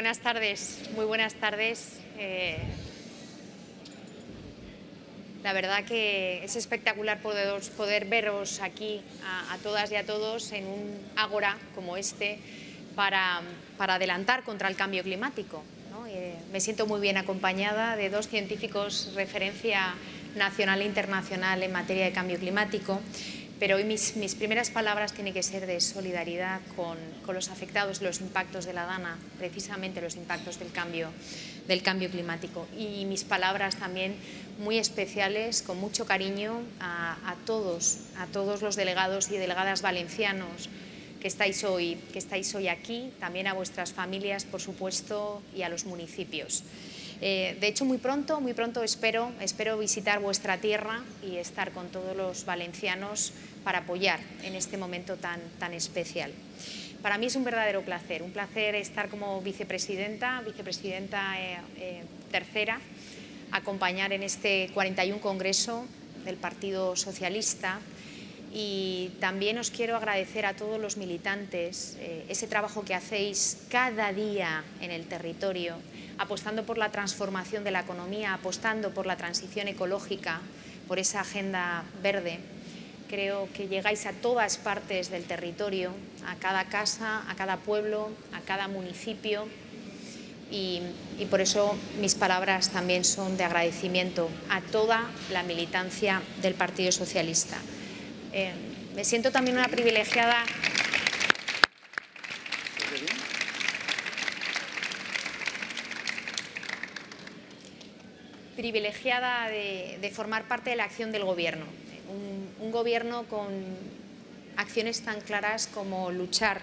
buenas tardes, muy buenas tardes. La verdad que es espectacular poder veros aquí a todas y a todos en un ágora como este para adelantar contra el cambio climático, ¿no? Me siento muy bien acompañada de dos científicos referencia nacional e internacional en materia de cambio climático. Pero hoy mis primeras palabras tienen que ser de solidaridad con los afectados de los impactos de la DANA, precisamente los impactos del cambio climático. Y mis palabras también muy especiales, con mucho cariño, a todos los delegados y delegadas valencianos que estáis hoy aquí, también a vuestras familias, por supuesto, y a los municipios. De hecho, muy pronto espero visitar vuestra tierra y estar con todos los valencianos para apoyar en este momento tan especial. Para mí es un verdadero placer, estar como vicepresidenta tercera, acompañar en este 41 Congreso del Partido Socialista. Y también os quiero agradecer a todos los militantes ese trabajo que hacéis cada día en el territorio, apostando por la transformación de la economía, apostando por la transición ecológica, por esa agenda verde. Creo que llegáis a todas partes del territorio, a cada casa, a cada pueblo, a cada municipio. Y por eso mis palabras también son de agradecimiento a toda la militancia del Partido Socialista. Me siento también una privilegiada de formar parte de la acción del Gobierno. Un Gobierno con acciones tan claras como luchar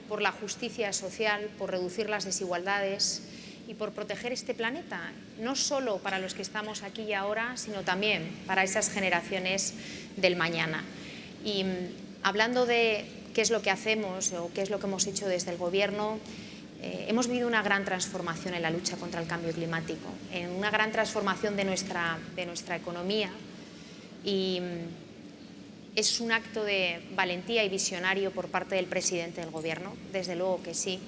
por la justicia social, por reducir las desigualdades y por proteger este planeta, no solo para los que estamos aquí y ahora, sino también para esas generaciones del mañana. Y hablando de qué es lo que hacemos o qué es lo que hemos hecho desde el Gobierno, hemos vivido una gran transformación en la lucha contra el cambio climático, en una gran transformación de nuestra economía, y es un acto de valentía y visionario por parte del presidente del Gobierno, desde luego que sí,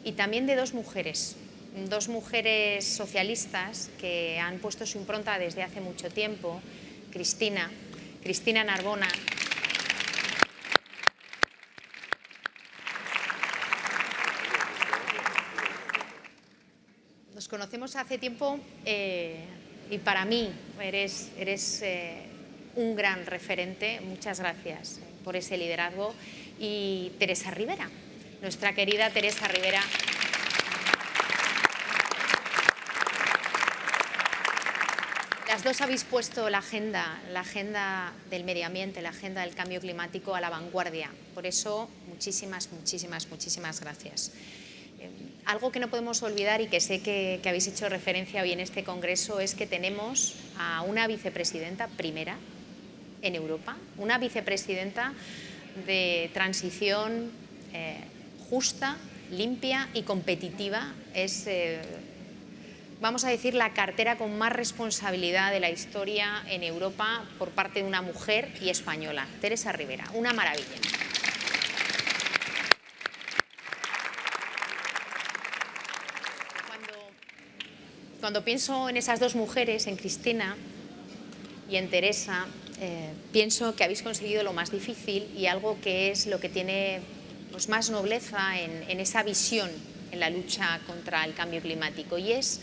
y también de dos mujeres socialistas que han puesto su impronta desde hace mucho tiempo. Cristina Narbona. Nos conocemos hace tiempo y para mí eres un gran referente. Muchas gracias por ese liderazgo. Y Teresa Rivera, nuestra querida Teresa Rivera. Las dos habéis puesto la agenda del medio ambiente, la agenda del cambio climático a la vanguardia. Por eso, muchísimas gracias. Algo que no podemos olvidar y que sé que habéis hecho referencia hoy en este Congreso es que tenemos a una vicepresidenta primera en Europa, una vicepresidenta de transición justa, limpia y competitiva. Es, vamos a decir, la cartera con más responsabilidad de la historia en Europa por parte de una mujer y española, Teresa Rivera. Una maravilla. Cuando pienso en esas dos mujeres, en Cristina y en Teresa, pienso que habéis conseguido lo más difícil y algo que es lo que tiene pues, más nobleza en esa visión en la lucha contra el cambio climático, y es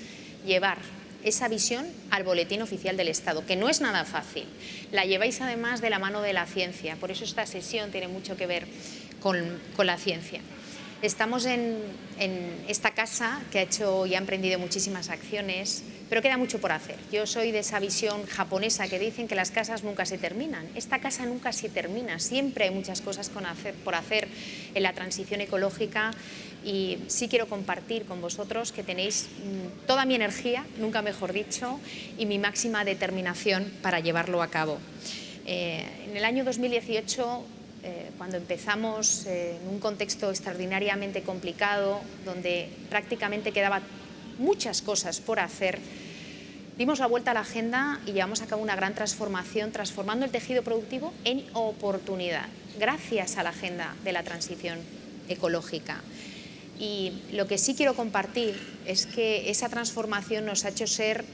llevar esa visión al Boletín Oficial del Estado, que no es nada fácil. La lleváis además de la mano de la ciencia, por eso esta sesión tiene mucho que ver con la ciencia. Estamos en esta casa que ha hecho y ha emprendido muchísimas acciones, pero queda mucho por hacer. Yo soy de esa visión japonesa que dicen que las casas nunca se terminan. Esta casa nunca se termina, siempre hay muchas cosas por hacer en la transición ecológica, y sí quiero compartir con vosotros que tenéis toda mi energía, nunca mejor dicho, y mi máxima determinación para llevarlo a cabo. En el año 2018, cuando empezamos en un contexto extraordinariamente complicado, donde prácticamente quedaban muchas cosas por hacer, dimos la vuelta a la agenda y llevamos a cabo una gran transformación, transformando el tejido productivo en oportunidad, gracias a la agenda de la transición ecológica. Y lo que sí quiero compartir es que esa transformación nos ha hecho ser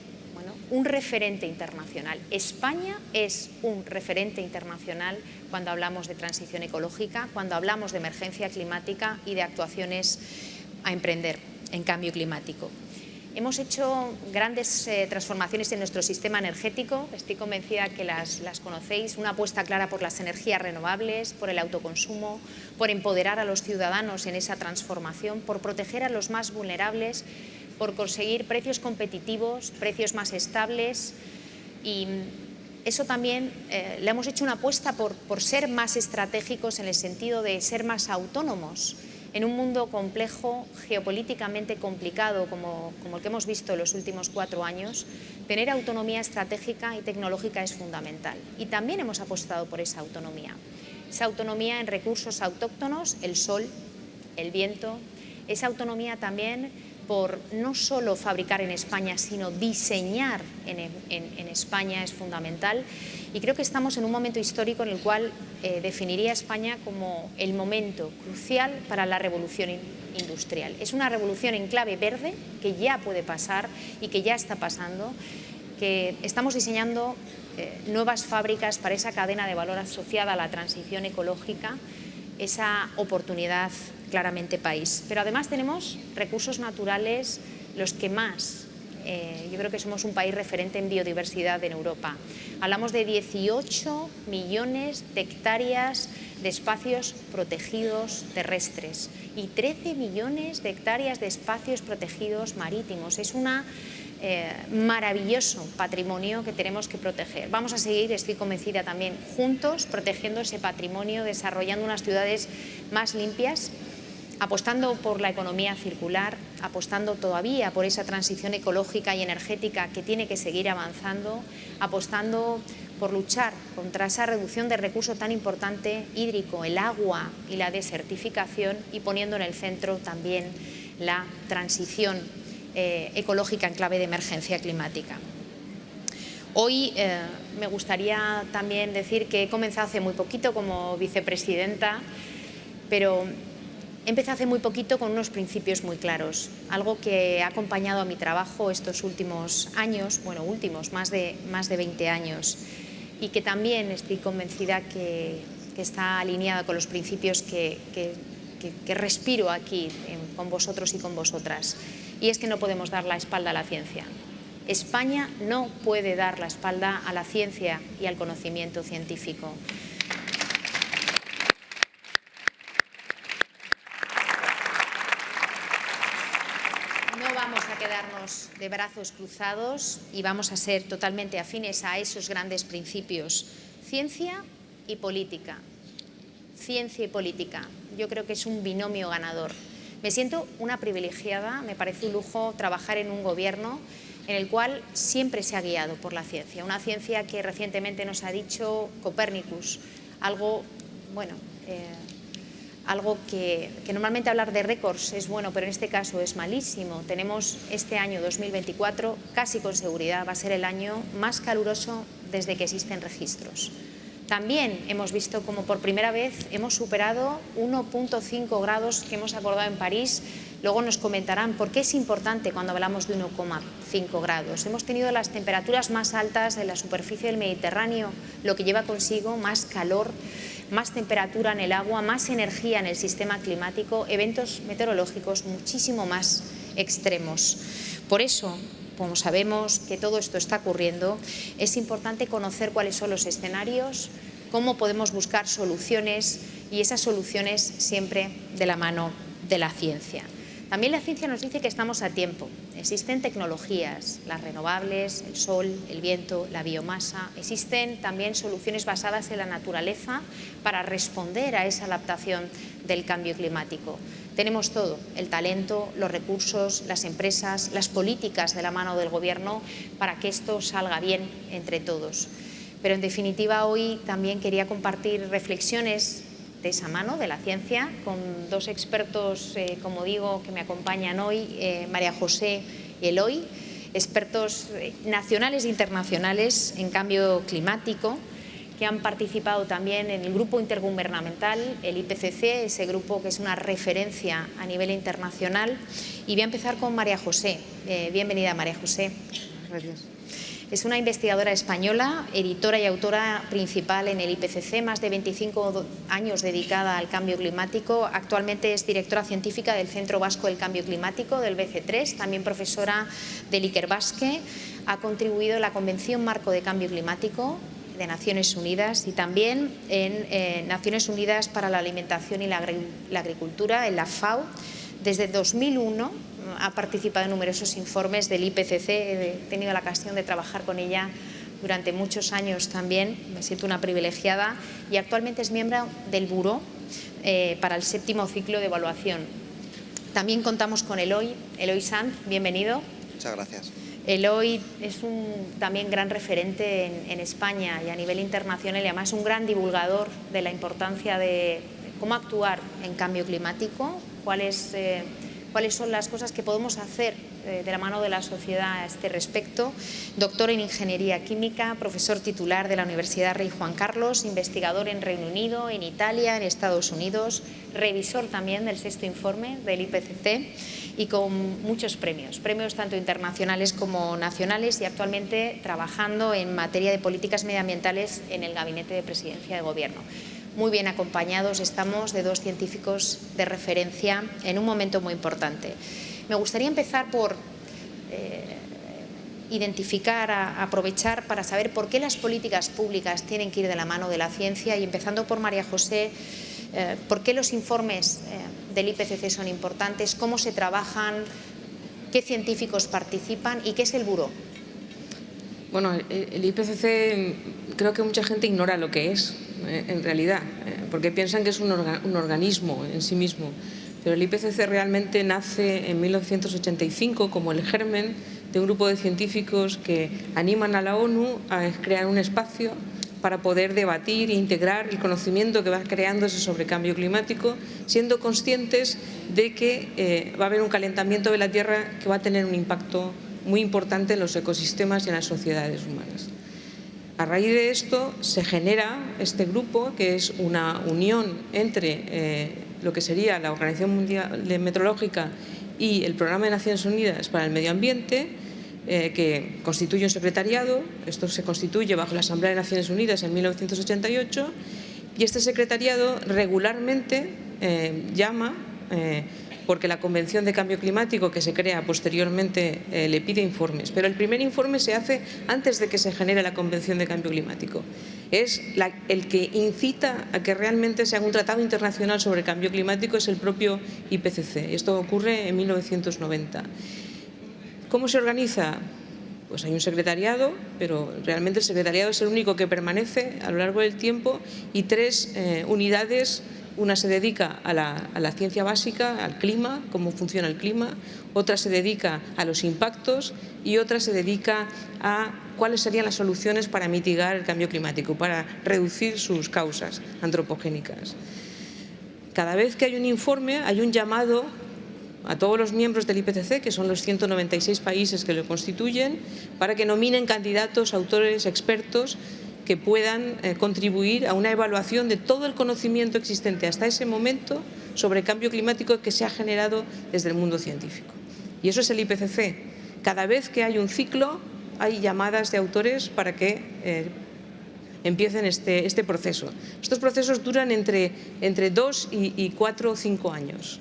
un referente internacional. España es un referente internacional cuando hablamos de transición ecológica, cuando hablamos de emergencia climática y de actuaciones a emprender en cambio climático. Hemos hecho grandes transformaciones en nuestro sistema energético, estoy convencida que las conocéis, una apuesta clara por las energías renovables, por el autoconsumo, por empoderar a los ciudadanos en esa transformación, por proteger a los más vulnerables, por conseguir precios competitivos, precios más estables, y eso también le hemos hecho una apuesta por ser más estratégicos en el sentido de ser más autónomos. En un mundo complejo, geopolíticamente complicado como el que hemos visto en los últimos 4 años, tener autonomía estratégica y tecnológica es fundamental. Y también hemos apostado por esa autonomía en recursos autóctonos, el sol, el viento, esa autonomía también por no solo fabricar en España, sino diseñar en España es fundamental. Y creo que estamos en un momento histórico en el cual definiría a España como el momento crucial para la revolución industrial. Es una revolución en clave verde que ya puede pasar y que ya está pasando, que estamos diseñando nuevas fábricas para esa cadena de valor asociada a la transición ecológica, esa oportunidad claramente país. Pero además tenemos recursos naturales los que más. Yo creo que somos un país referente en biodiversidad en Europa. Hablamos de 18 millones de hectáreas de espacios protegidos terrestres y 13 millones de hectáreas de espacios protegidos marítimos. Es un maravilloso patrimonio que tenemos que proteger. Vamos a seguir, estoy convencida también, juntos, protegiendo ese patrimonio, desarrollando unas ciudades más limpias, apostando por la economía circular, apostando todavía por esa transición ecológica y energética que tiene que seguir avanzando, apostando por luchar contra esa reducción de recurso tan importante hídrico, el agua y la desertificación, y poniendo en el centro también la transición ecológica en clave de emergencia climática. Hoy me gustaría también decir que he comenzado hace muy poquito como vicepresidenta, pero empecé hace muy poquito con unos principios muy claros, algo que ha acompañado a mi trabajo estos últimos años, más de 20 años, y que también estoy convencida que está alineada con los principios que respiro aquí con vosotros y con vosotras. Y es que no podemos dar la espalda a la ciencia. España no puede dar la espalda a la ciencia y al conocimiento científico. Vamos a quedarnos de brazos cruzados y vamos a ser totalmente afines a esos grandes principios. Ciencia y política. Ciencia y política. Yo creo que es un binomio ganador. Me siento una privilegiada, me parece un lujo trabajar en un gobierno en el cual siempre se ha guiado por la ciencia. Una ciencia que recientemente nos ha dicho Copérnicus, algo que normalmente hablar de récords es bueno, pero en este caso es malísimo. Tenemos este año 2024, casi con seguridad, va a ser el año más caluroso desde que existen registros. También hemos visto como por primera vez hemos superado 1,5 grados que hemos acordado en París. Luego nos comentarán por qué es importante cuando hablamos de 1,5 grados. Hemos tenido las temperaturas más altas de la superficie del Mediterráneo, lo que lleva consigo más calor, más temperatura en el agua, más energía en el sistema climático, eventos meteorológicos muchísimo más extremos. Por eso, como sabemos que todo esto está ocurriendo, es importante conocer cuáles son los escenarios, cómo podemos buscar soluciones, y esas soluciones siempre de la mano de la ciencia. También la ciencia nos dice que estamos a tiempo. Existen tecnologías, las renovables, el sol, el viento, la biomasa. Existen también soluciones basadas en la naturaleza para responder a esa adaptación del cambio climático. Tenemos todo, el talento, los recursos, las empresas, las políticas de la mano del Gobierno para que esto salga bien entre todos. Pero en definitiva hoy también quería compartir reflexiones de esa mano de la ciencia con dos expertos, como digo, que me acompañan hoy, María José y Eloy, expertos nacionales e internacionales en cambio climático, que han participado también en el grupo intergubernamental, el IPCC, ese grupo que es una referencia a nivel internacional. Y voy a empezar con María José. Bienvenida, María José. Gracias. Es una investigadora española, editora y autora principal en el IPCC, más de 25 años dedicada al cambio climático. Actualmente es directora científica del Centro Vasco del Cambio Climático, del BC3, también profesora del Ikerbasque. Ha contribuido en la Convención Marco de Cambio Climático de Naciones Unidas y también en Naciones Unidas para la Alimentación y la Agricultura, en la FAO. Desde 2001 ha participado en numerosos informes del IPCC, he tenido la ocasión de trabajar con ella durante muchos años también, me siento una privilegiada, y actualmente es miembro del Buró para el 7º ciclo de evaluación. También contamos con Eloy Sanz, bienvenido. Muchas gracias. Eloy es un también gran referente en España y a nivel internacional, y además un gran divulgador de la importancia de cómo actuar en cambio climático, cuáles son las cosas que podemos hacer de la mano de la sociedad a este respecto. Doctor en Ingeniería Química, profesor titular de la Universidad Rey Juan Carlos, investigador en Reino Unido, en Italia, en Estados Unidos, revisor también del 6º informe del IPCC y con muchos premios tanto internacionales como nacionales, y actualmente trabajando en materia de políticas medioambientales en el Gabinete de Presidencia de Gobierno. Muy bien acompañados estamos de 2 científicos de referencia en un momento muy importante. Me gustaría empezar por identificar, aprovechar para saber por qué las políticas públicas tienen que ir de la mano de la ciencia, y empezando por María José, por qué los informes del IPCC son importantes, cómo se trabajan, qué científicos participan y qué es el Buró. Bueno, el IPCC creo que mucha gente ignora lo que es en realidad, porque piensan que es un organismo en sí mismo. Pero el IPCC realmente nace en 1985 como el germen de un grupo de científicos que animan a la ONU a crear un espacio para poder debatir e integrar el conocimiento que va creándose sobre cambio climático, siendo conscientes de que va a haber un calentamiento de la Tierra que va a tener un impacto muy importante en los ecosistemas y en las sociedades humanas. A raíz de esto se genera este grupo, que es una unión entre lo que sería la Organización Mundial Meteorológica y el Programa de Naciones Unidas para el Medio Ambiente, que constituye un secretariado. Esto se constituye bajo la Asamblea de Naciones Unidas en 1988, y este secretariado regularmente llama, porque la Convención de Cambio Climático que se crea posteriormente le pide informes, pero el primer informe se hace antes de que se genere la Convención de Cambio Climático. Es el que incita a que realmente se haga un tratado internacional sobre cambio climático, es el propio IPCC. Esto ocurre en 1990. ¿Cómo se organiza? Pues hay un secretariado, pero realmente el secretariado es el único que permanece a lo largo del tiempo, y 3 unidades. Una se dedica a la ciencia básica, al clima, cómo funciona el clima, otra se dedica a los impactos y otra se dedica a cuáles serían las soluciones para mitigar el cambio climático, para reducir sus causas antropogénicas. Cada vez que hay un informe, hay un llamado a todos los miembros del IPCC, que son los 196 países que lo constituyen, para que nominen candidatos, autores, expertos que puedan contribuir a una evaluación de todo el conocimiento existente hasta ese momento sobre cambio climático que se ha generado desde el mundo científico. Y eso es el IPCC. Cada vez que hay un ciclo hay llamadas de autores para que empiecen este proceso. Estos procesos duran entre 2 y 4 o 5 años.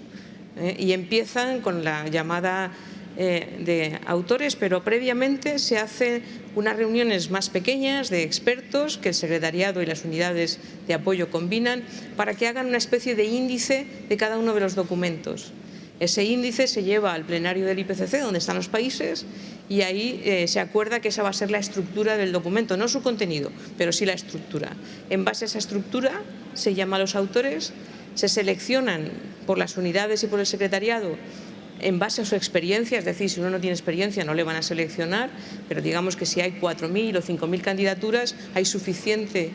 Y empiezan con la llamada de autores, pero previamente se hacen unas reuniones más pequeñas de expertos que el secretariado y las unidades de apoyo combinan para que hagan una especie de índice de cada uno de los documentos. Ese índice se lleva al plenario del IPCC, donde están los países, y ahí se acuerda que esa va a ser la estructura del documento, no su contenido, pero sí la estructura. En base a esa estructura se llama a los autores, se seleccionan por las unidades y por el secretariado en base a su experiencia, es decir, si uno no tiene experiencia no le van a seleccionar, pero digamos que si hay 4.000 o 5.000 candidaturas hay suficiente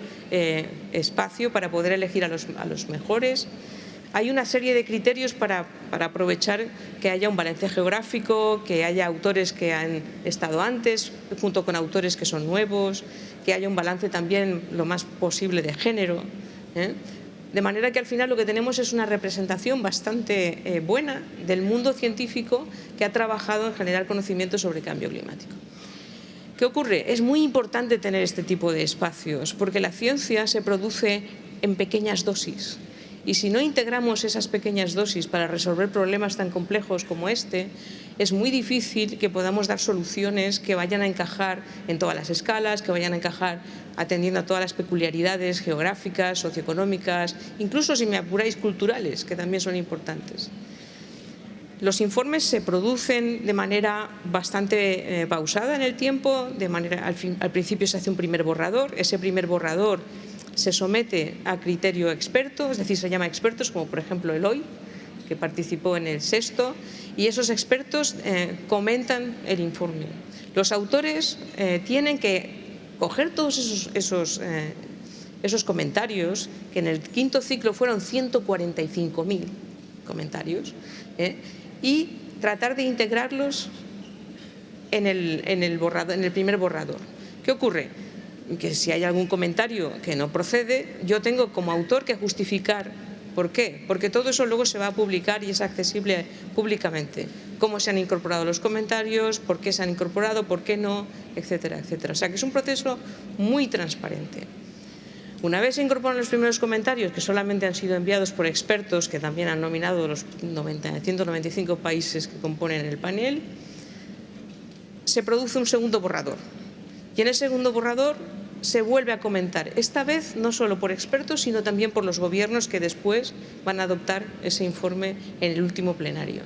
espacio para poder elegir a los mejores. Hay una serie de criterios para aprovechar que haya un balance geográfico, que haya autores que han estado antes, junto con autores que son nuevos, que haya un balance también lo más posible de género, ¿eh? De manera que al final lo que tenemos es una representación bastante buena del mundo científico que ha trabajado en generar conocimiento sobre cambio climático. ¿Qué ocurre? Es muy importante tener este tipo de espacios porque la ciencia se produce en pequeñas dosis. Y si no integramos esas pequeñas dosis para resolver problemas tan complejos como este, es muy difícil que podamos dar soluciones que vayan a encajar en todas las escalas, que vayan a encajar atendiendo a todas las peculiaridades geográficas, socioeconómicas, incluso, si me apuráis, culturales, que también son importantes. Los informes se producen de manera bastante pausada en el tiempo, al principio se hace un primer borrador, ese primer borrador se somete a criterio experto, es decir, se llama expertos, como por ejemplo Eloy, que participó en el sexto, y esos expertos comentan el informe. Los autores tienen que coger todos esos comentarios, que en el quinto ciclo fueron 145.000 comentarios, y tratar de integrarlos en el primer borrador. ¿Qué ocurre? Que si hay algún comentario que no procede, yo tengo como autor que justificar por qué, porque todo eso luego se va a publicar y es accesible públicamente. Cómo se han incorporado los comentarios, por qué se han incorporado, por qué no, etcétera, etcétera. O sea que es un proceso muy transparente. Una vez se incorporan los primeros comentarios, que solamente han sido enviados por expertos que también han nominado los 195 países que componen el panel, se produce un segundo borrador. Y en el segundo borrador se vuelve a comentar, esta vez no solo por expertos, sino también por los gobiernos que después van a adoptar ese informe en el último plenario.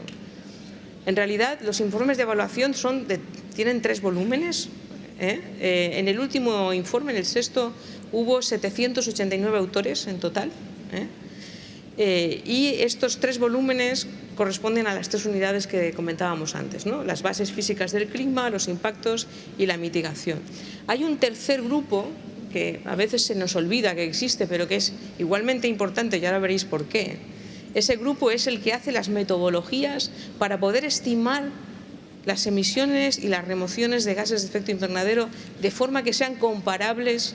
En realidad, los informes de evaluación tienen 3 volúmenes. En el último informe, en el sexto, hubo 789 autores en total. Y estos 3 volúmenes corresponden a las 3 unidades que comentábamos antes, ¿no? Las bases físicas del clima, los impactos y la mitigación. Hay un tercer grupo que a veces se nos olvida que existe, pero que es igualmente importante, y ahora veréis por qué. Ese grupo es el que hace las metodologías para poder estimar las emisiones y las remociones de gases de efecto invernadero de forma que sean comparables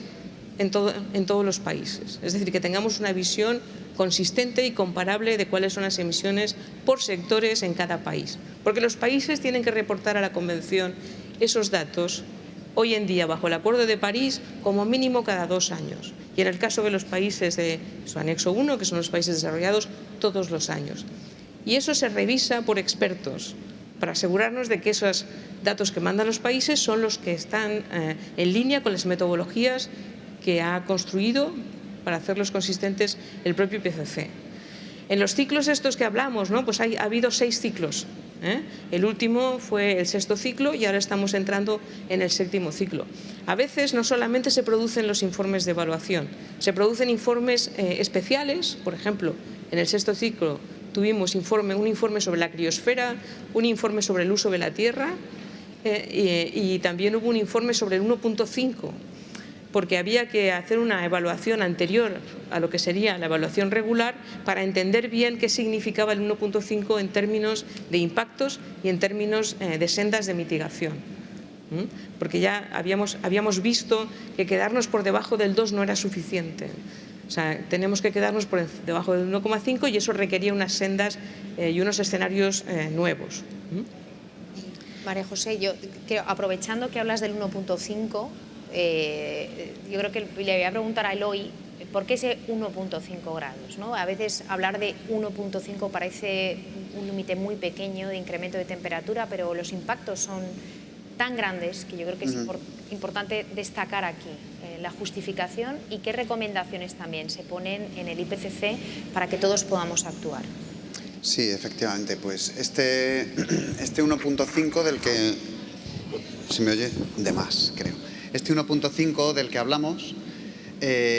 en todos los países. Es decir, que tengamos una visión consistente y comparable de cuáles son las emisiones por sectores en cada país. Porque los países tienen que reportar a la Convención esos datos, hoy en día bajo el Acuerdo de París, como mínimo cada 2 años. Y en el caso de los países de su anexo 1, que son los países desarrollados, todos los años. Y eso se revisa por expertos, para asegurarnos de que esos datos que mandan los países son los que están en línea con las metodologías que ha construido para hacerlos consistentes el propio IPCC. En los ciclos estos que hablamos, ¿no? Pues ha habido 6 ciclos. El último fue el sexto ciclo y ahora estamos entrando en el séptimo ciclo. A veces no solamente se producen los informes de evaluación, se producen informes especiales. Por ejemplo, en el sexto ciclo tuvimos un informe sobre la criosfera, un informe sobre el uso de la tierra y también hubo un informe sobre el 1.5, porque había que hacer una evaluación anterior a lo que sería la evaluación regular para entender bien qué significaba el 1.5 en términos de impactos y en términos de sendas de mitigación. Porque ya habíamos visto que quedarnos por debajo del 2 no era suficiente. O sea, tenemos que quedarnos por debajo del 1,5 y eso requería unas sendas y unos escenarios nuevos. María José, yo creo, aprovechando que hablas del 1.5, yo creo que le voy a preguntar a Eloy por qué ese 1.5 grados, ¿no? A veces hablar de 1.5 parece un límite muy pequeño de incremento de temperatura, pero los impactos son tan grandes que yo creo que es importante destacar aquí la justificación y qué recomendaciones también se ponen en el IPCC para que todos podamos actuar. Sí, efectivamente, pues este 1.5 del que se me oye de más, creo. Este 1.5 del que hablamos,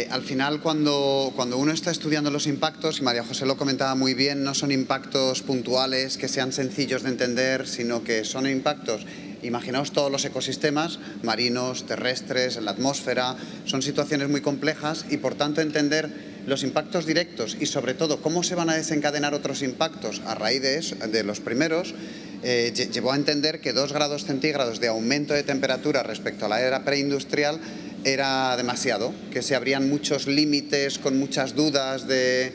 al final cuando uno está estudiando los impactos, y María José lo comentaba muy bien, no son impactos puntuales que sean sencillos de entender, sino que son impactos, imaginaos todos los ecosistemas, marinos, terrestres, en la atmósfera, son situaciones muy complejas y por tanto entender los impactos directos y sobre todo cómo se van a desencadenar otros impactos a raíz de eso, de los primeros, llevó a entender que 2 grados centígrados de aumento de temperatura respecto a la era preindustrial era demasiado, que se abrían muchos límites con muchas dudas de...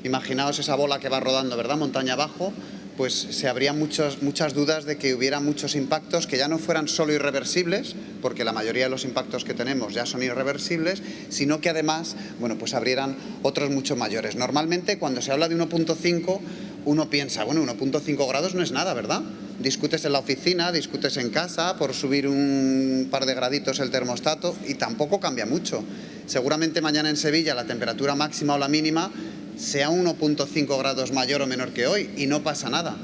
Imaginaos esa bola que va rodando, ¿verdad?, montaña abajo, pues se abrían muchas dudas de que hubiera muchos impactos que ya no fueran solo irreversibles, porque la mayoría de los impactos que tenemos ya son irreversibles, sino que además, bueno, pues abrieran otros mucho mayores. Normalmente cuando se habla de 1.5, uno piensa, bueno, 1.5 grados no es nada, ¿verdad? Discutes en la oficina, discutes en casa por subir un par de graditos el termostato y tampoco cambia mucho. Seguramente mañana en Sevilla la temperatura máxima o la mínima sea 1.5 grados mayor o menor que hoy y no pasa nada.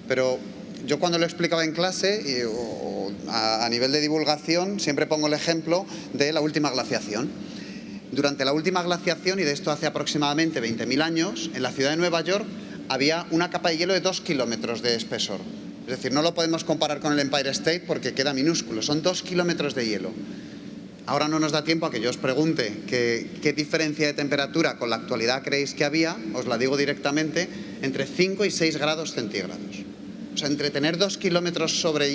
Pero yo cuando lo explicaba en clase o a nivel de divulgación siempre pongo el ejemplo de la última glaciación. Durante la última glaciación, y de esto hace aproximadamente 20.000 años, en la ciudad de Nueva York había una capa de hielo de 2 kilómetros de espesor. Es decir, no lo podemos comparar con el Empire State porque queda minúsculo, son 2 kilómetros de hielo. Ahora no nos da tiempo a que yo os pregunte qué diferencia de temperatura con la actualidad creéis que había, os la digo directamente, entre 5 y 6 grados centígrados. O sea, entre tener 2 kilómetros sobre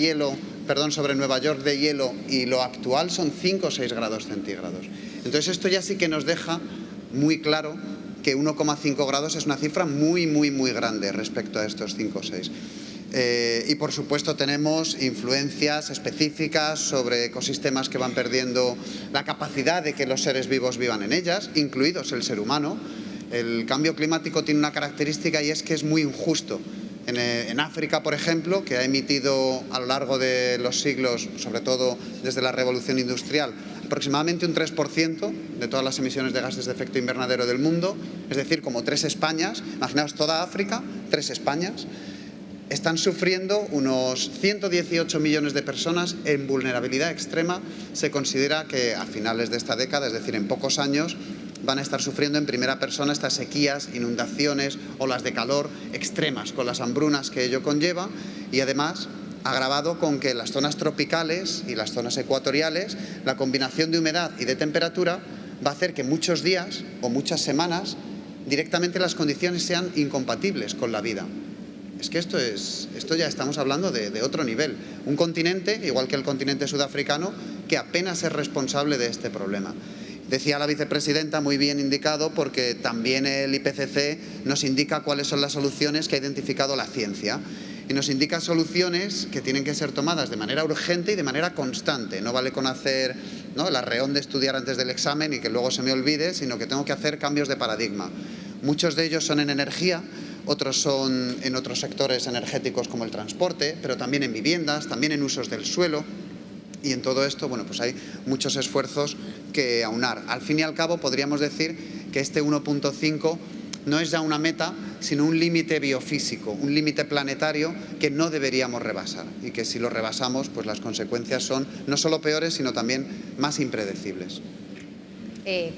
Nueva York de hielo y lo actual son 5 o 6 grados centígrados. Entonces esto ya sí que nos deja muy claro que 1,5 grados es una cifra muy, muy, muy grande respecto a estos 5 o 6. Y por supuesto tenemos influencias específicas sobre ecosistemas que van perdiendo la capacidad de que los seres vivos vivan en ellas, incluidos el ser humano. El cambio climático tiene una característica y es que es muy injusto. En África, por ejemplo, que ha emitido a lo largo de los siglos, sobre todo desde la revolución industrial, aproximadamente un 3% de todas las emisiones de gases de efecto invernadero del mundo, es decir, como 3 Españas, imaginaos toda África, 3 Españas, están sufriendo unos 118 millones de personas en vulnerabilidad extrema. Se considera que a finales de esta década, es decir, en pocos años, van a estar sufriendo en primera persona estas sequías, inundaciones, olas de calor extremas, con las hambrunas que ello conlleva, y además agravado con que en las zonas tropicales y las zonas ecuatoriales la combinación de humedad y de temperatura va a hacer que muchos días o muchas semanas directamente las condiciones sean incompatibles con la vida. Es que esto ya estamos hablando de otro nivel. Un continente, igual que el continente sudafricano, que apenas es responsable de este problema. Decía la vicepresidenta, muy bien indicado, porque también el IPCC nos indica cuáles son las soluciones que ha identificado la ciencia. Y nos indica soluciones que tienen que ser tomadas de manera urgente y de manera constante. No vale con hacer, ¿no?, el arreón de estudiar antes del examen y que luego se me olvide, sino que tengo que hacer cambios de paradigma. Muchos de ellos son en energía, otros son en otros sectores energéticos como el transporte, pero también en viviendas, también en usos del suelo. Y en todo esto, bueno, pues hay muchos esfuerzos que aunar. Al fin y al cabo, podríamos decir que este 1.5 no es ya una meta, sino un límite biofísico, un límite planetario que no deberíamos rebasar y que si lo rebasamos, pues las consecuencias son no solo peores, sino también más impredecibles.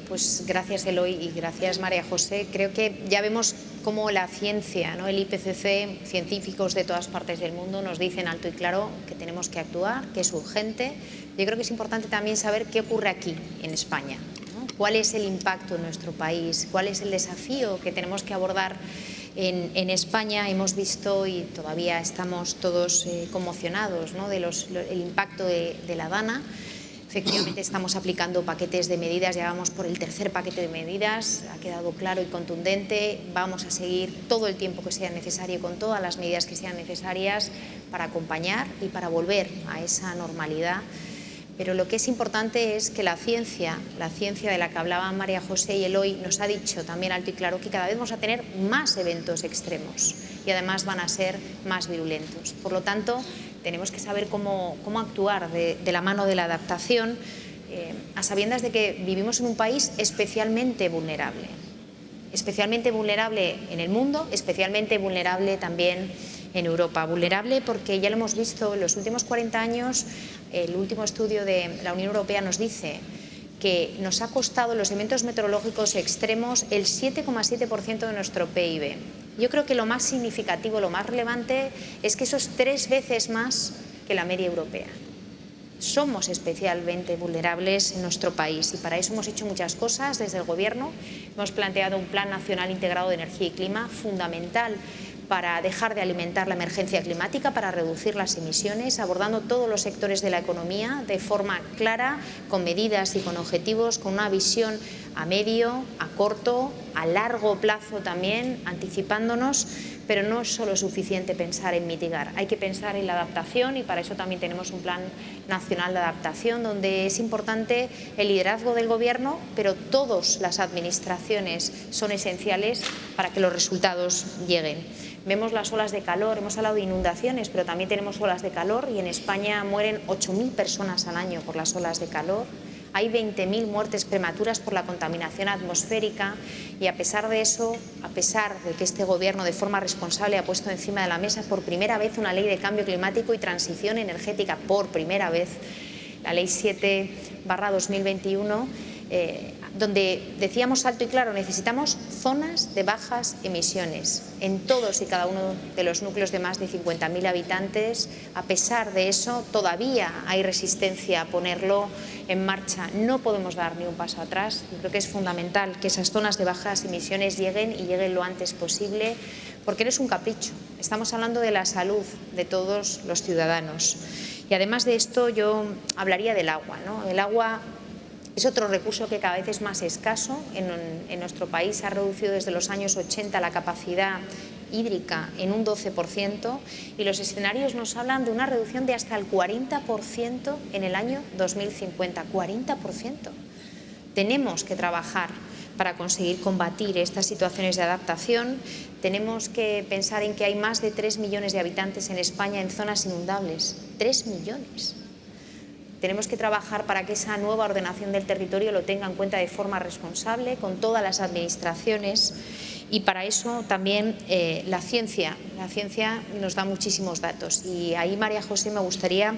Pues gracias, Eloy, y gracias, María José. Creo que ya vemos cómo la ciencia, ¿no?, el IPCC, científicos de todas partes del mundo nos dicen alto y claro que tenemos que actuar, que es urgente. Yo creo que es importante también saber qué ocurre aquí, en España, ¿no? ¿Cuál es el impacto en nuestro país? ¿Cuál es el desafío que tenemos que abordar en España? Hemos visto y todavía estamos todos conmocionados, ¿no?, del impacto de la DANA. Efectivamente estamos aplicando paquetes de medidas, ya vamos por el 3er paquete de medidas, ha quedado claro y contundente, vamos a seguir todo el tiempo que sea necesario con todas las medidas que sean necesarias para acompañar y para volver a esa normalidad. Pero lo que es importante es que la ciencia de la que hablaban María José y Eloy nos ha dicho también alto y claro que cada vez vamos a tener más eventos extremos y además van a ser más virulentos. Por lo tanto, tenemos que saber cómo actuar de la mano de la adaptación, a sabiendas de que vivimos en un país especialmente vulnerable en el mundo, especialmente vulnerable también en Europa. Vulnerable porque ya lo hemos visto en los últimos 40 años, el último estudio de la Unión Europea nos dice que nos ha costado los eventos meteorológicos extremos el 7,7% de nuestro PIB. Yo creo que lo más significativo, lo más relevante, es que eso es 3 veces más que la media europea. somos especialmente vulnerables en nuestro país y para eso hemos hecho muchas cosas desde el Gobierno. Hemos planteado un Plan Nacional Integrado de Energía y Clima fundamental para dejar de alimentar la emergencia climática, para reducir las emisiones, abordando todos los sectores de la economía de forma clara, con medidas y con objetivos, con una visión a medio, a corto, a largo plazo también, anticipándonos, pero no es solo suficiente pensar en mitigar, hay que pensar en la adaptación y para eso también tenemos un Plan Nacional de Adaptación donde es importante el liderazgo del Gobierno, pero todas las administraciones son esenciales para que los resultados lleguen. Vemos las olas de calor, hemos hablado de inundaciones, pero también tenemos olas de calor y en España mueren 8.000 personas al año por las olas de calor. Hay 20.000 muertes prematuras por la contaminación atmosférica y a pesar de eso, a pesar de que este Gobierno de forma responsable ha puesto encima de la mesa por primera vez una ley de cambio climático y transición energética, por primera vez, la Ley 7/2021, donde decíamos alto y claro, necesitamos zonas de bajas emisiones en todos y cada uno de los núcleos de más de 50.000 habitantes. A pesar de eso, todavía hay resistencia a ponerlo en marcha. No podemos dar ni un paso atrás. Yo creo que es fundamental que esas zonas de bajas emisiones lleguen y lleguen lo antes posible, porque no es un capricho. Estamos hablando de la salud de todos los ciudadanos. Y además de esto, yo hablaría del agua, ¿no? El agua es otro recurso que cada vez es más escaso. En nuestro país se ha reducido desde los años 80 la capacidad hídrica en un 12% y los escenarios nos hablan de una reducción de hasta el 40% en el año 2050. 40%. Tenemos que trabajar para conseguir combatir estas situaciones de adaptación. Tenemos que pensar en que hay más de 3 millones de habitantes en España en zonas inundables. 3 millones. Tenemos que trabajar para que esa nueva ordenación del territorio lo tenga en cuenta de forma responsable con todas las administraciones y para eso también la ciencia nos da muchísimos datos y ahí, María José, me gustaría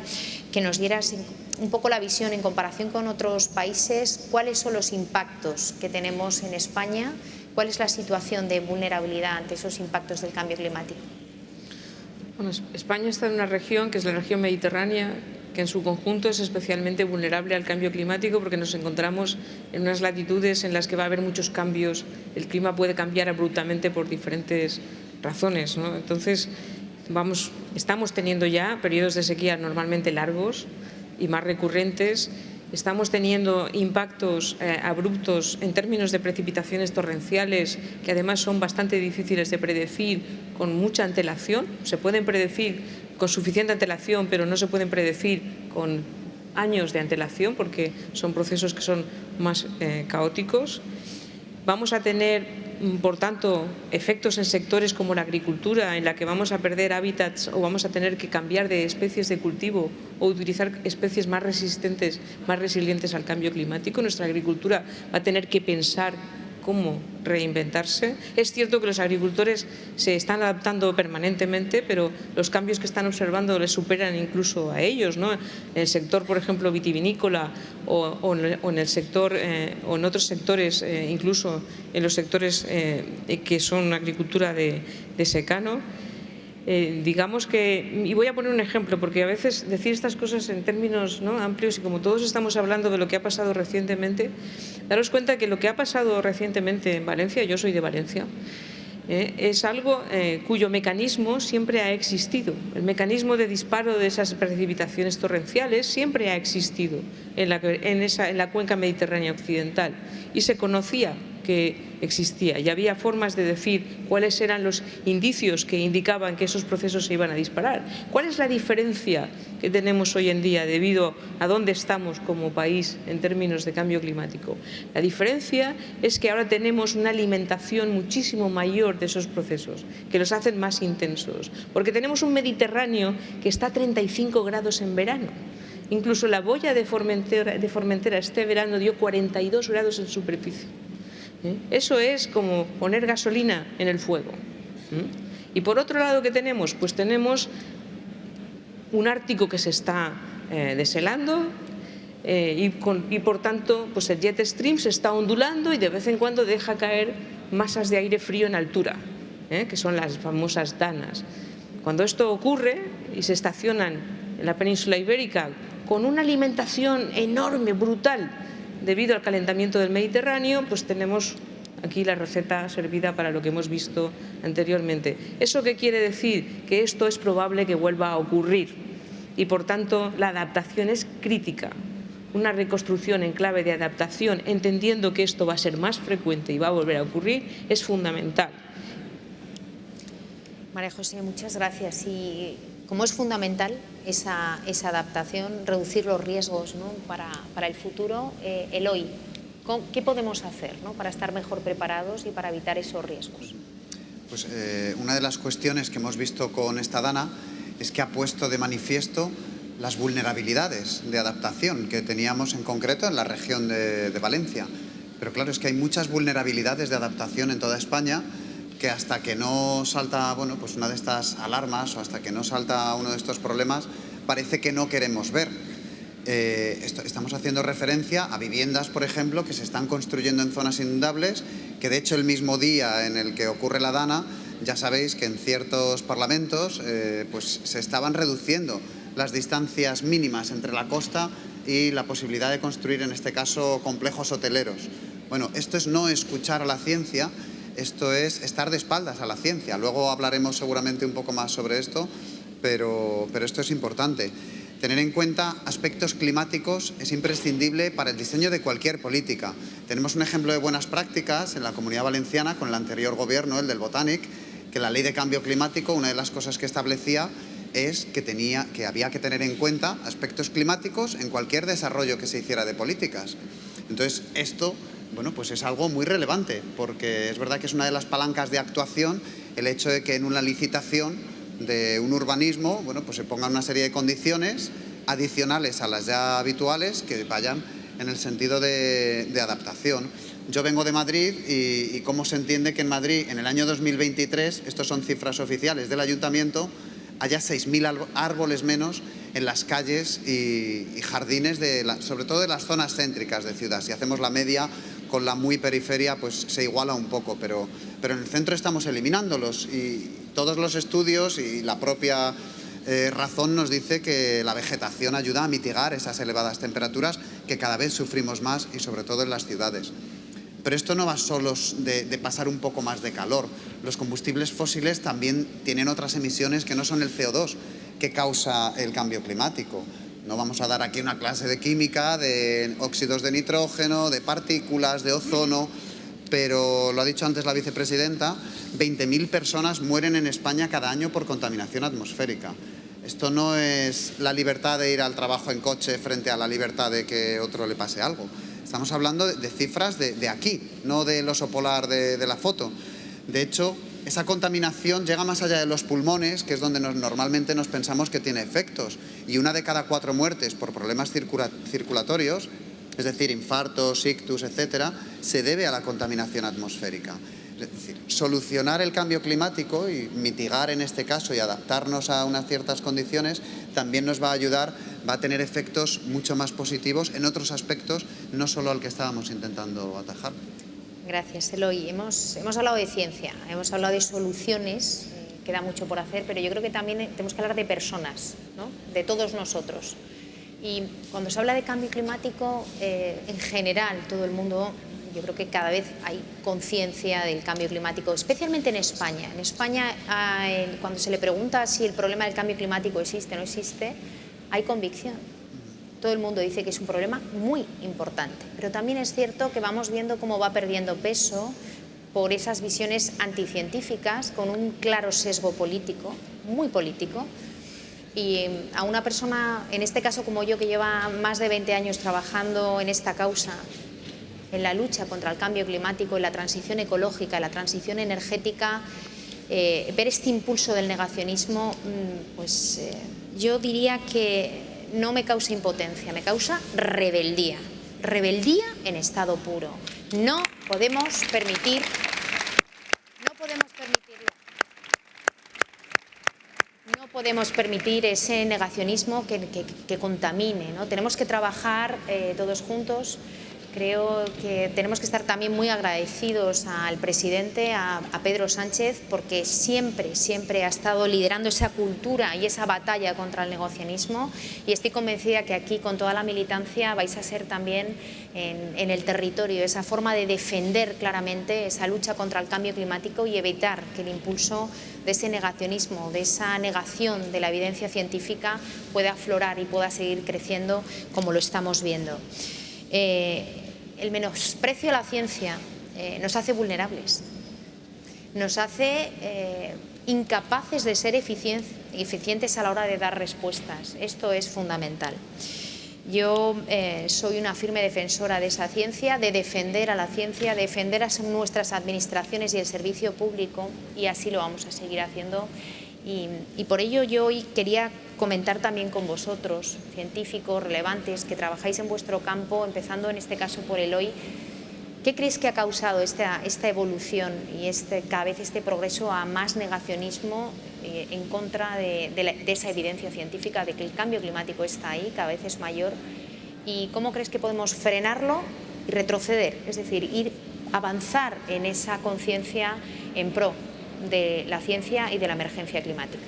que nos dieras un poco la visión en comparación con otros países, cuáles son los impactos que tenemos en España, cuál es la situación de vulnerabilidad ante esos impactos del cambio climático. Bueno, España está en una región que es la región mediterránea, que en su conjunto es especialmente vulnerable al cambio climático porque nos encontramos en unas latitudes en las que va a haber muchos cambios. El clima puede cambiar abruptamente por diferentes razones, ¿no? Entonces, estamos teniendo ya periodos de sequía normalmente largos y más recurrentes. Estamos teniendo impactos abruptos en términos de precipitaciones torrenciales que además son bastante difíciles de predecir con mucha antelación. Se pueden predecir con suficiente antelación, pero no se pueden predecir con años de antelación porque son procesos que son más caóticos. Vamos a tener, por tanto, efectos en sectores como la agricultura, en la que vamos a perder hábitats o vamos a tener que cambiar de especies de cultivo o utilizar especies más resistentes, más resilientes al cambio climático. Nuestra agricultura va a tener que pensar cómo reinventarse. Es cierto que los agricultores se están adaptando permanentemente, pero los cambios que están observando les superan incluso a ellos, ¿no? En el sector, por ejemplo, vitivinícola o en el sector o en otros sectores, incluso en los sectores que son agricultura de secano. Digamos que, y voy a poner un ejemplo, porque a veces decir estas cosas en términos, ¿no?, amplios y como todos estamos hablando de lo que ha pasado recientemente, daros cuenta que lo que ha pasado recientemente en Valencia, yo soy de Valencia, es algo cuyo mecanismo siempre ha existido. El mecanismo de disparo de esas precipitaciones torrenciales siempre ha existido en la cuenca mediterránea occidental y se conocía que existía y había formas de decir cuáles eran los indicios que indicaban que esos procesos se iban a disparar. ¿Cuál es la diferencia que tenemos hoy en día debido a dónde estamos como país en términos de cambio climático? La diferencia es que ahora tenemos una alimentación muchísimo mayor de esos procesos, que los hacen más intensos, porque tenemos un Mediterráneo que está a 35 grados en verano. Incluso la boya de Formentera este verano dio 42 grados en superficie. Eso es como poner gasolina en el fuego. Y por otro lado, ¿qué tenemos? Pues tenemos un Ártico que se está deshelando y por tanto pues el jet stream se está ondulando y de vez en cuando deja caer masas de aire frío en altura, que son las famosas danas. Cuando esto ocurre y se estacionan en la península ibérica, con una alimentación enorme, brutal, debido al calentamiento del Mediterráneo, pues tenemos aquí la receta servida para lo que hemos visto anteriormente. ¿Eso qué quiere decir? Que esto es probable que vuelva a ocurrir y, por tanto, la adaptación es crítica. Una reconstrucción en clave de adaptación, entendiendo que esto va a ser más frecuente y va a volver a ocurrir, es fundamental. María José, muchas gracias. Y como es fundamental esa adaptación, reducir los riesgos, ¿no?, para el futuro, Eloy, ¿qué podemos hacer, ¿no?, para estar mejor preparados y para evitar esos riesgos? Pues una de las cuestiones que hemos visto con esta Dana es que ha puesto de manifiesto las vulnerabilidades de adaptación que teníamos en concreto en la región de Valencia. Pero claro, es que hay muchas vulnerabilidades de adaptación en toda España que hasta que no salta, bueno, pues una de estas alarmas o hasta que no salta uno de estos problemas, parece que no queremos ver. Estamos haciendo referencia a viviendas, por ejemplo, que se están construyendo en zonas inundables, que de hecho el mismo día en el que ocurre la Dana, ya sabéis que en ciertos parlamentos pues se estaban reduciendo las distancias mínimas entre la costa y la posibilidad de construir, en este caso, complejos hoteleros. Bueno, esto es no escuchar a la ciencia, esto es estar de espaldas a la ciencia. Luego hablaremos seguramente un poco más sobre esto, pero esto es importante. Tener en cuenta aspectos climáticos es imprescindible para el diseño de cualquier política. Tenemos un ejemplo de buenas prácticas en la Comunidad Valenciana con el anterior gobierno, el del Botànic, que la Ley de Cambio Climático, una de las cosas que establecía es que había que tener en cuenta aspectos climáticos en cualquier desarrollo que se hiciera de políticas. Entonces, esto, bueno, pues es algo muy relevante, porque es verdad que es una de las palancas de actuación el hecho de que en una licitación de un urbanismo, bueno, pues se pongan una serie de condiciones adicionales a las ya habituales que vayan en el sentido de adaptación. Yo vengo de Madrid y cómo se entiende que en Madrid en el año 2023, estos son cifras oficiales del Ayuntamiento, haya 6.000 árboles menos en las calles y jardines, sobre todo de las zonas céntricas de ciudad. Si hacemos la media con la muy periferia, pues se iguala un poco, pero en el centro estamos eliminándolos y todos los estudios y la propia razón nos dice que la vegetación ayuda a mitigar esas elevadas temperaturas que cada vez sufrimos más y sobre todo en las ciudades. Pero esto no va solo de pasar un poco más de calor. Los combustibles fósiles también tienen otras emisiones que no son el CO2 que causa el cambio climático. No vamos a dar aquí una clase de química, de óxidos de nitrógeno, de partículas, de ozono, pero lo ha dicho antes la vicepresidenta, 20.000 personas mueren en España cada año por contaminación atmosférica. Esto no es la libertad de ir al trabajo en coche frente a la libertad de que otro le pase algo. Estamos hablando de cifras de aquí, no del oso polar de la foto. De hecho, esa contaminación llega más allá de los pulmones, que es donde normalmente nos pensamos que tiene efectos. Y 1 de cada 4 muertes por problemas circulatorios, es decir, infartos, ictus, etcétera, se debe a la contaminación atmosférica. Es decir, solucionar el cambio climático y mitigar en este caso y adaptarnos a unas ciertas condiciones también nos va a ayudar, va a tener efectos mucho más positivos en otros aspectos, no solo al que estábamos intentando atajar. Gracias, Eloy. Hemos hablado de ciencia, hemos hablado de soluciones, queda mucho por hacer, pero yo creo que también tenemos que hablar de personas, ¿no?, de todos nosotros. Y cuando se habla de cambio climático, en general, todo el mundo, yo creo que cada vez hay conciencia del cambio climático, especialmente en España. En España, cuando se le pregunta si el problema del cambio climático existe o no existe, hay convicción. Todo el mundo dice que es un problema muy importante, pero también es cierto que vamos viendo cómo va perdiendo peso por esas visiones anticientíficas con un claro sesgo político, muy político. Y a una persona, en este caso como yo, que lleva más de 20 años trabajando en esta causa, en la lucha contra el cambio climático, en la transición ecológica, en la transición energética, ver este impulso del negacionismo, pues yo diría que no me causa impotencia, me causa rebeldía. Rebeldía en estado puro. No podemos permitirlo. No podemos permitir ese negacionismo que contamine, ¿no? Tenemos que trabajar todos juntos Creo que tenemos que estar también muy agradecidos al presidente, a Pedro Sánchez, porque siempre ha estado liderando esa cultura y esa batalla contra el negacionismo, y estoy convencida que aquí, con toda la militancia, vais a ser también en el territorio esa forma de defender claramente esa lucha contra el cambio climático y evitar que el impulso de ese negacionismo, de esa negación de la evidencia científica pueda aflorar y pueda seguir creciendo como lo estamos viendo. El menosprecio a la ciencia nos hace vulnerables, nos hace incapaces de ser eficientes a la hora de dar respuestas. Esto es fundamental. Yo soy una firme defensora de esa ciencia, de defender a la ciencia, de defender a nuestras administraciones y el servicio público, y así lo vamos a seguir haciendo. Y por ello yo hoy quería comentar también con vosotros, científicos relevantes que trabajáis en vuestro campo, empezando en este caso por Eloy, ¿qué creéis que ha causado esta evolución y cada vez este progreso a más negacionismo en contra de esa evidencia científica de que el cambio climático está ahí, cada vez es mayor? ¿Y cómo crees que podemos frenarlo y retroceder? Es decir, avanzar en esa conciencia en pro de la ciencia y de la emergencia climática.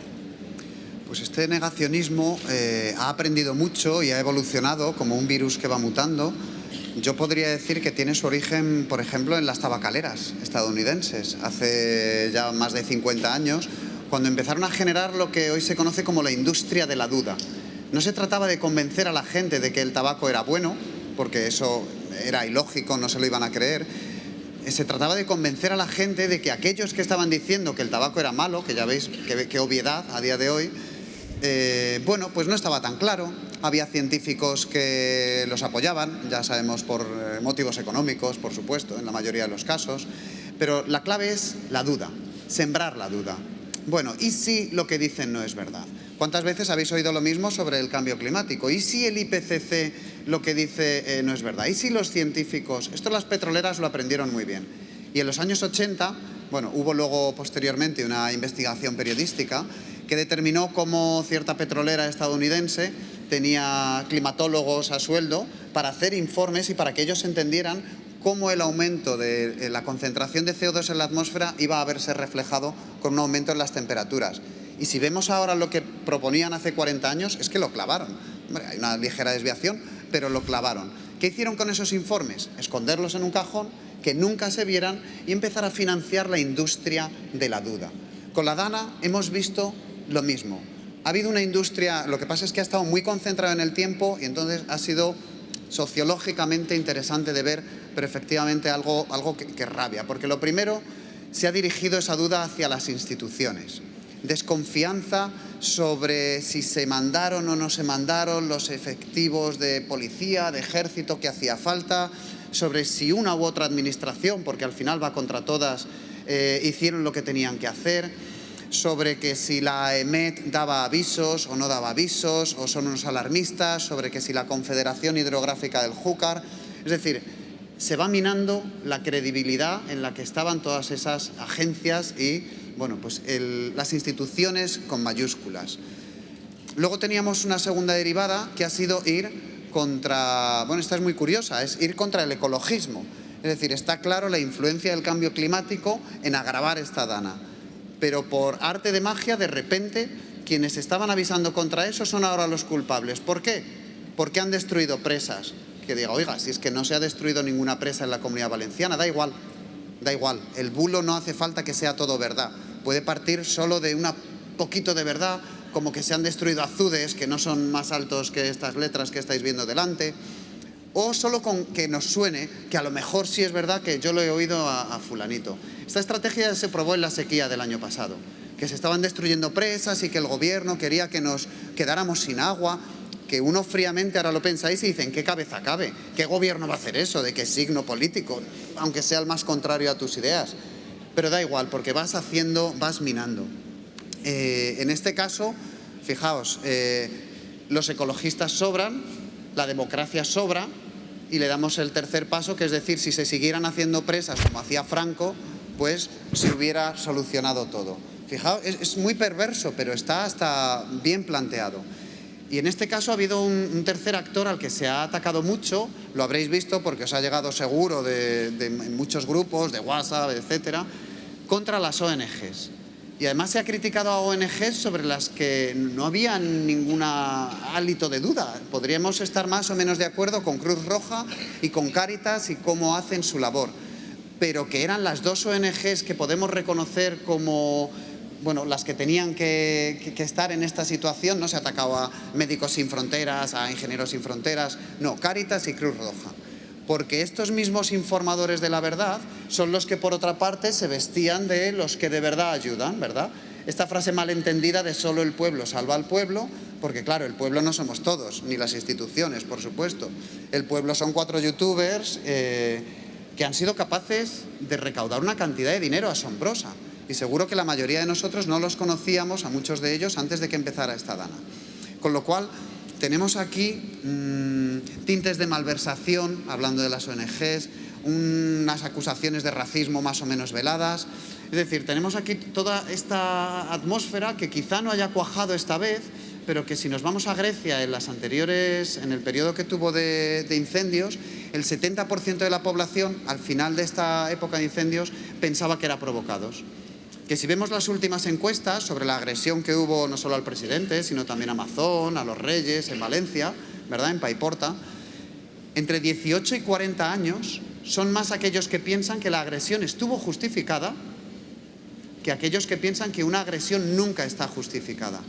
Pues este negacionismo ha aprendido mucho y ha evolucionado como un virus que va mutando. Yo podría decir que tiene su origen, por ejemplo, en las tabacaleras estadounidenses, hace ya más de 50 años, cuando empezaron a generar lo que hoy se conoce como la industria de la duda. No se trataba de convencer a la gente de que el tabaco era bueno, porque eso era ilógico, no se lo iban a creer. Se trataba de convencer a la gente de que aquellos que estaban diciendo que el tabaco era malo, que ya veis qué obviedad a día de hoy, bueno, pues no estaba tan claro. Había científicos que los apoyaban, ya sabemos, por motivos económicos, por supuesto, en la mayoría de los casos. Pero la clave es la duda, sembrar la duda. Bueno, ¿y si lo que dicen no es verdad? ¿Cuántas veces habéis oído lo mismo sobre el cambio climático? ¿Y si el IPCC lo que dice no es verdad? ¿Y si los científicos? Esto las petroleras lo aprendieron muy bien. Y en los años 80, bueno, hubo luego posteriormente una investigación periodística que determinó cómo cierta petrolera estadounidense tenía climatólogos a sueldo para hacer informes y para que ellos entendieran cómo el aumento de la concentración de CO2 en la atmósfera iba a verse reflejado con un aumento en las temperaturas. Y si vemos ahora lo que proponían hace 40 años, es que lo clavaron. Hombre, hay una ligera desviación, pero lo clavaron. ¿Qué hicieron con esos informes? Esconderlos en un cajón, que nunca se vieran, y empezar a financiar la industria de la duda. Con la DANA hemos visto lo mismo. Ha habido una industria, lo que pasa es que ha estado muy concentrada en el tiempo y entonces ha sido sociológicamente interesante de ver, pero efectivamente algo que rabia. Porque lo primero, se ha dirigido esa duda hacia las instituciones. Desconfianza sobre si se mandaron o no se mandaron los efectivos de policía, de ejército que hacía falta, sobre si una u otra administración, porque al final va contra todas, hicieron lo que tenían que hacer, sobre que si la EMET daba avisos o no daba avisos, o son unos alarmistas, sobre que si la Confederación Hidrográfica del Júcar. Es decir, se va minando la credibilidad en la que estaban todas esas agencias y, bueno, pues las instituciones con mayúsculas. Luego teníamos una segunda derivada que ha sido ir contra, bueno, esta es muy curiosa, es ir contra el ecologismo. Es decir, está claro la influencia del cambio climático en agravar esta dana. Pero por arte de magia, de repente, quienes estaban avisando contra eso son ahora los culpables. ¿Por qué? Porque han destruido presas. Que diga, oiga, si es que no se ha destruido ninguna presa en la Comunidad Valenciana, da igual. Da igual, el bulo no hace falta que sea todo verdad. Puede partir solo de un poquito de verdad, como que se han destruido azudes, que no son más altos que estas letras que estáis viendo delante, o solo con que nos suene que a lo mejor sí es verdad que yo lo he oído a fulanito. Esta estrategia se probó en la sequía del año pasado, que se estaban destruyendo presas y que el gobierno quería que nos quedáramos sin agua, que uno fríamente ahora lo pensáis y dicen, ¿qué cabeza cabe? ¿Qué gobierno va a hacer eso? ¿De qué signo político? Aunque sea el más contrario a tus ideas. Pero da igual, porque vas haciendo, vas minando. En este caso, fijaos, los ecologistas sobran, la democracia sobra, y le damos el tercer paso, que es decir, si se siguieran haciendo presas como hacía Franco, pues se hubiera solucionado todo. Fijaos, es muy perverso, pero está hasta bien planteado. Y en este caso ha habido un tercer actor al que se ha atacado mucho, lo habréis visto porque os ha llegado seguro en muchos grupos, de WhatsApp, etcétera, contra las ONGs. Y además se ha criticado a ONGs sobre las que no había ningún hálito de duda. Podríamos estar más o menos de acuerdo con Cruz Roja y con Cáritas y cómo hacen su labor. Pero que eran las dos ONGs que podemos reconocer como las que tenían que estar en esta situación. No se ha atacado a Médicos Sin Fronteras, a Ingenieros Sin Fronteras, no, Cáritas y Cruz Roja. Porque estos mismos informadores de la verdad son los que, por otra parte, se vestían de los que de verdad ayudan, ¿verdad? Esta frase malentendida de solo el pueblo salva al pueblo, porque claro, el pueblo no somos todos, ni las instituciones, por supuesto. El pueblo son 4 youtubers que han sido capaces de recaudar una cantidad de dinero asombrosa. Y seguro que la mayoría de nosotros no los conocíamos, a muchos de ellos, antes de que empezara esta dana. Con lo cual, tenemos aquí tintes de malversación, hablando de las ONGs, unas acusaciones de racismo más o menos veladas. Es decir, tenemos aquí toda esta atmósfera que quizá no haya cuajado esta vez, pero que si nos vamos a Grecia en el periodo que tuvo de incendios, el 70% de la población, al final de esta época de incendios, pensaba que eran provocados. Que si vemos las últimas encuestas sobre la agresión que hubo no solo al presidente, sino también a Mazón, a los Reyes, en Valencia, ¿verdad?, en Paiporta, entre 18 y 40 años son más aquellos que piensan que la agresión estuvo justificada que aquellos que piensan que una agresión nunca está justificada.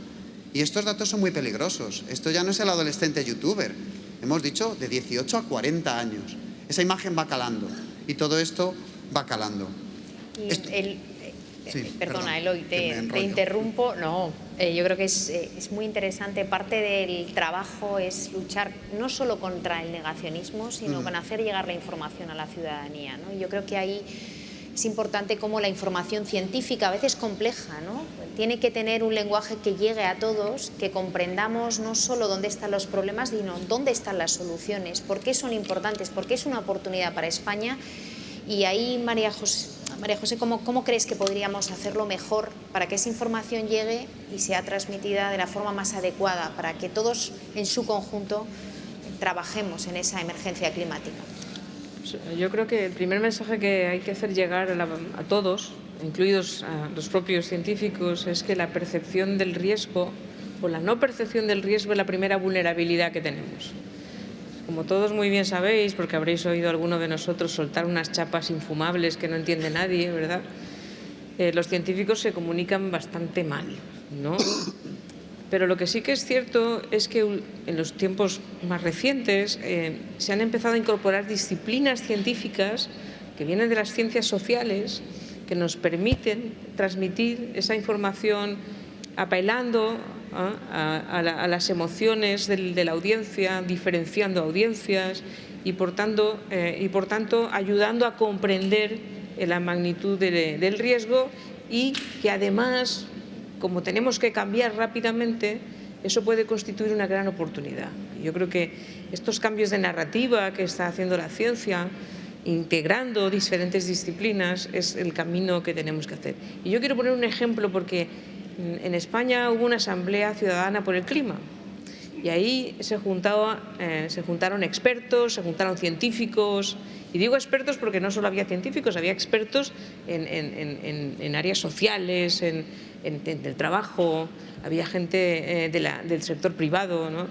Y estos datos son muy peligrosos. Esto ya no es el adolescente youtuber. Hemos dicho de 18 a 40 años. Esa imagen va calando y todo esto va calando. Perdona, Eloy, te interrumpo. No, yo creo que es muy interesante. Parte del trabajo es luchar no solo contra el negacionismo, sino con hacer llegar la información a la ciudadanía, ¿no? Yo creo que ahí es importante cómo la información científica, a veces compleja, ¿no?, tiene que tener un lenguaje que llegue a todos, que comprendamos no solo dónde están los problemas, sino dónde están las soluciones, por qué son importantes, por qué es una oportunidad para España. Y ahí, María José, ¿cómo crees que podríamos hacerlo mejor para que esa información llegue y sea transmitida de la forma más adecuada, para que todos en su conjunto trabajemos en esa emergencia climática? Yo creo que el primer mensaje que hay que hacer llegar a todos, incluidos a los propios científicos, es que la percepción del riesgo o la no percepción del riesgo es la primera vulnerabilidad que tenemos. Como todos muy bien sabéis, porque habréis oído a alguno de nosotros soltar unas chapas infumables que no entiende nadie, ¿verdad? Los científicos se comunican bastante mal, ¿no? Pero lo que sí que es cierto es que en los tiempos más recientes se han empezado a incorporar disciplinas científicas que vienen de las ciencias sociales, que nos permiten transmitir esa información apelando a las emociones de la audiencia, diferenciando audiencias y por tanto ayudando a comprender la magnitud del riesgo, y que además, como tenemos que cambiar rápidamente, eso puede constituir una gran oportunidad. Yo creo que estos cambios de narrativa que está haciendo la ciencia, integrando diferentes disciplinas, es el camino que tenemos que hacer. Y yo quiero poner un ejemplo, porque en España hubo una asamblea ciudadana por el clima y ahí se juntaron expertos, se juntaron científicos. Y digo expertos porque no solo había científicos, había expertos en áreas sociales, en el trabajo, había gente del sector privado, ¿no?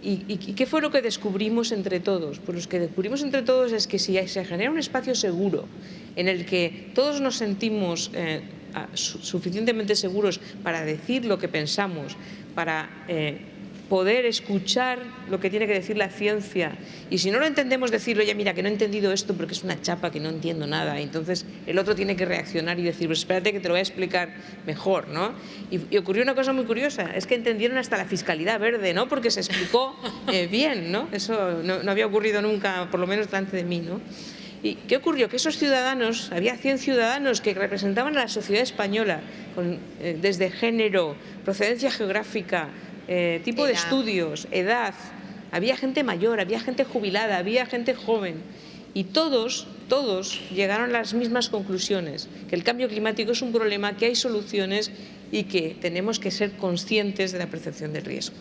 ¿Y qué fue lo que descubrimos entre todos? Pues lo que descubrimos entre todos es que si se genera un espacio seguro en el que todos nos sentimos suficientemente seguros para decir lo que pensamos, para poder escuchar lo que tiene que decir la ciencia, y si no lo entendemos, decirle: oye, mira, que no he entendido esto porque es una chapa, que no entiendo nada, y entonces el otro tiene que reaccionar y decir: pues espérate que te lo voy a explicar mejor, ¿no? Y ocurrió una cosa muy curiosa, es que entendieron hasta la fiscalidad verde, ¿no?, porque se explicó bien, ¿no? Eso no había ocurrido nunca, por lo menos delante de mí, ¿no? ¿Y qué ocurrió? Que esos ciudadanos, había 100 ciudadanos que representaban a la sociedad española, desde género, procedencia geográfica, tipo de estudios, edad, había gente mayor, había gente jubilada, había gente joven, y todos llegaron a las mismas conclusiones: que el cambio climático es un problema, que hay soluciones y que tenemos que ser conscientes de la percepción del riesgo.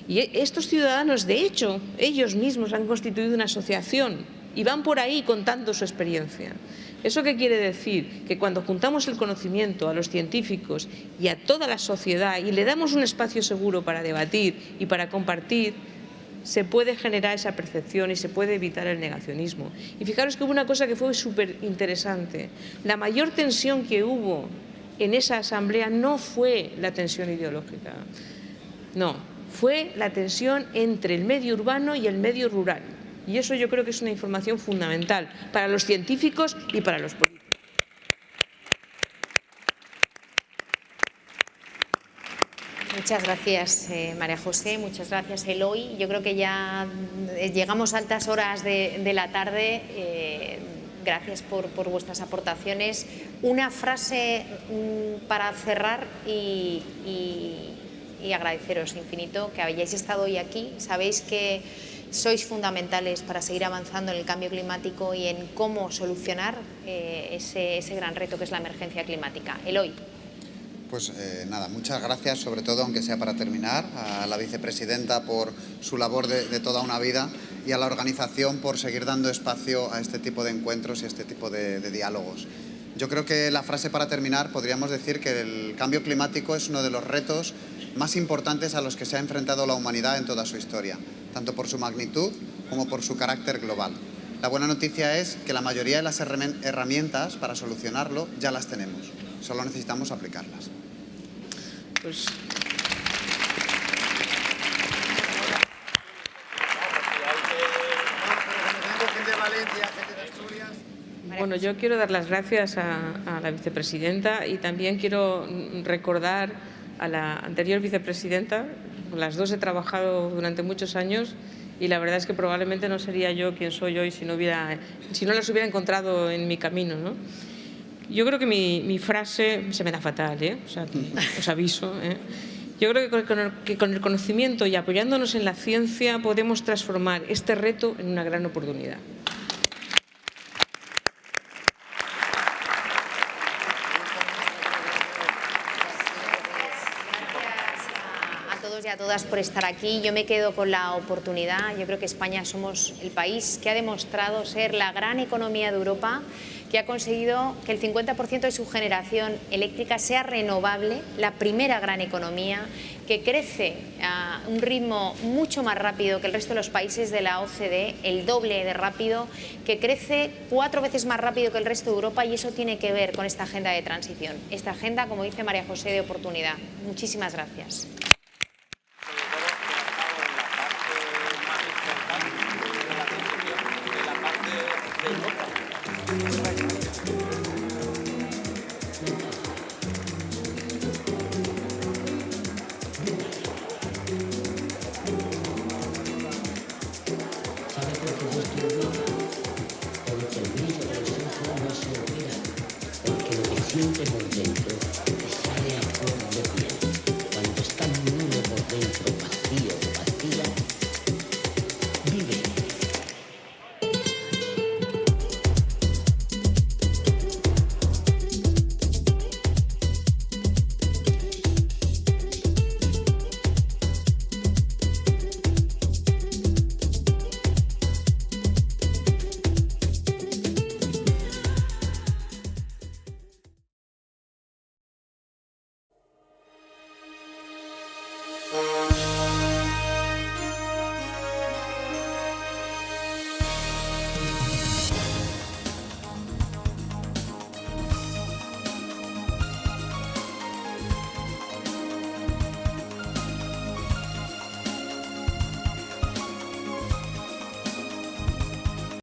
Y estos ciudadanos, de hecho, ellos mismos han constituido una asociación y van por ahí contando su experiencia. ¿Eso qué quiere decir? Que cuando juntamos el conocimiento a los científicos y a toda la sociedad y le damos un espacio seguro para debatir y para compartir, se puede generar esa percepción y se puede evitar el negacionismo. Y fijaros que hubo una cosa que fue súper interesante. La mayor tensión que hubo en esa asamblea no fue la tensión ideológica, no, fue la tensión entre el medio urbano y el medio rural. Y eso yo creo que es una información fundamental para los científicos y para los políticos. Muchas gracias, María José, muchas gracias, Eloy. Yo creo que ya llegamos a altas horas de la tarde. Gracias por vuestras aportaciones. Una frase para cerrar y agradeceros infinito que hayáis estado hoy aquí. Sabéis que sois fundamentales para seguir avanzando en el cambio climático y en cómo solucionar ese gran reto que es la emergencia climática. Eloy. Pues nada, muchas gracias, sobre todo, aunque sea para terminar, a la vicepresidenta por su labor de toda una vida y a la organización por seguir dando espacio a este tipo de encuentros y a este tipo de diálogos. Yo creo que la frase para terminar podríamos decir que el cambio climático es uno de los retos más importantes a los que se ha enfrentado la humanidad en toda su historia, tanto por su magnitud como por su carácter global. La buena noticia es que la mayoría de las herramientas para solucionarlo ya las tenemos, solo necesitamos aplicarlas. Pues... Bueno, yo quiero dar las gracias a la vicepresidenta y también quiero recordar a la anterior vicepresidenta. Con las dos he trabajado durante muchos años y la verdad es que probablemente no sería yo quien soy hoy si no las hubiera encontrado en mi camino, ¿no? Yo creo que mi frase se me da fatal, o sea, os aviso. Yo creo que con el conocimiento y apoyándonos en la ciencia podemos transformar este reto en una gran oportunidad. Y a todas por estar aquí. Yo me quedo con la oportunidad. Yo creo que España somos el país que ha demostrado ser la gran economía de Europa, que ha conseguido que el 50% de su generación eléctrica sea renovable, la primera gran economía, que crece a un ritmo mucho más rápido que el resto de los países de la OCDE, el doble de rápido, que crece 4 veces más rápido que el resto de Europa, y eso tiene que ver con esta agenda de transición. Esta agenda, como dice María José, de oportunidad. Muchísimas gracias. Porque lo que siente por dentro